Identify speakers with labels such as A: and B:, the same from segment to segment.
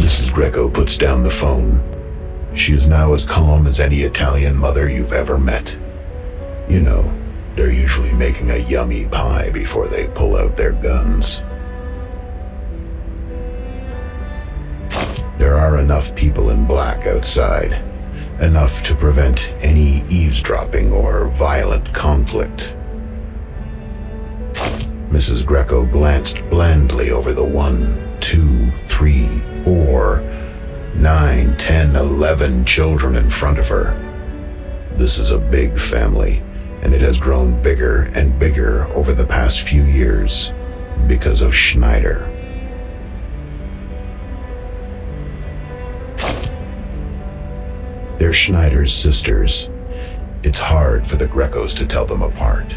A: Mrs. Greco puts down the phone. She is now as calm as any Italian mother you've ever met. You know, they're usually making a yummy pie before they pull out their guns. There are enough people in black outside, enough to prevent any eavesdropping or violent conflict. Mrs. Greco glanced blandly over the 1, 2, 3, 4, 9, 10, 11 children in front of her. This is a big family, and it has grown bigger and bigger over the past few years because of Schneider. They're Schneider's sisters. It's hard for the Grecos to tell them apart.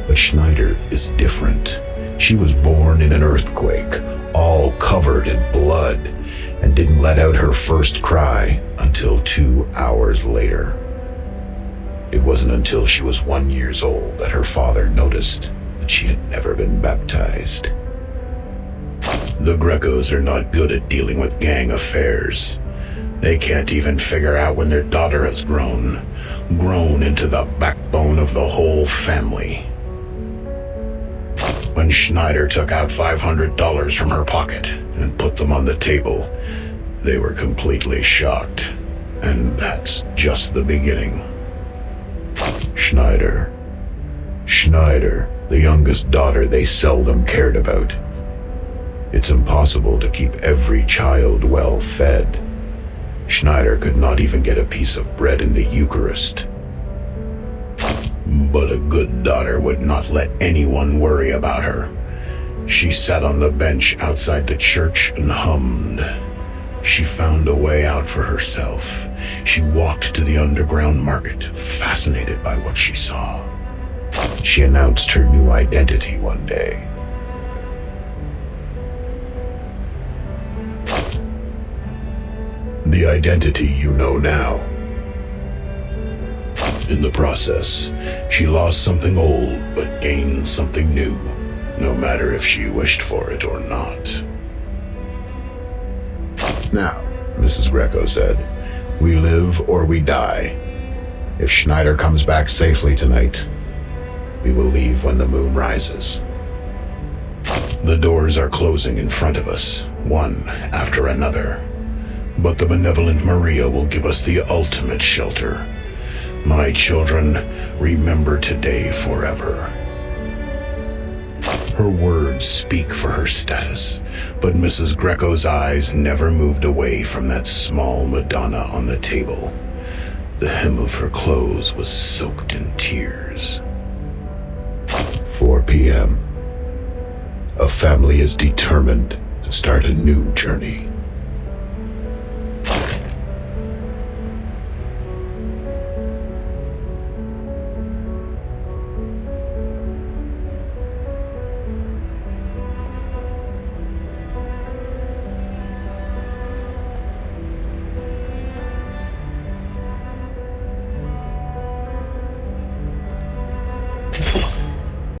A: But Schneider is different. She was born in an earthquake, all covered in blood, and didn't let out her first cry until 2 hours later. It wasn't until she was 1 year old that her father noticed that she had never been baptized. The Grecos are not good at dealing with gang affairs. They can't even figure out when their daughter has grown into the backbone of the whole family. When Schneider took out $500 from her pocket and put them on the table, they were completely shocked. And that's just the beginning. Schneider, the youngest daughter they seldom cared about. It's impossible to keep every child well fed. Schneider could not even get a piece of bread in the Eucharist. But a good daughter would not let anyone worry about her. She sat on the bench outside the church and hummed. She found a way out for herself. She walked to the underground market, fascinated by what she saw. She announced her new identity one day. The identity you know now. In the process, she lost something old but gained something new, no matter if she wished for it or not. Now, Mrs. Greco said, we live or we die. If Schneider comes back safely tonight, we will leave when the moon rises. The doors are closing in front of us, one after another. But the benevolent Maria will give us the ultimate shelter. My children, remember today forever. Her words speak for her status, but Mrs. Greco's eyes never moved away from that small Madonna on the table. The hem of her clothes was soaked in tears. 4 p.m. A family is determined to start a new journey.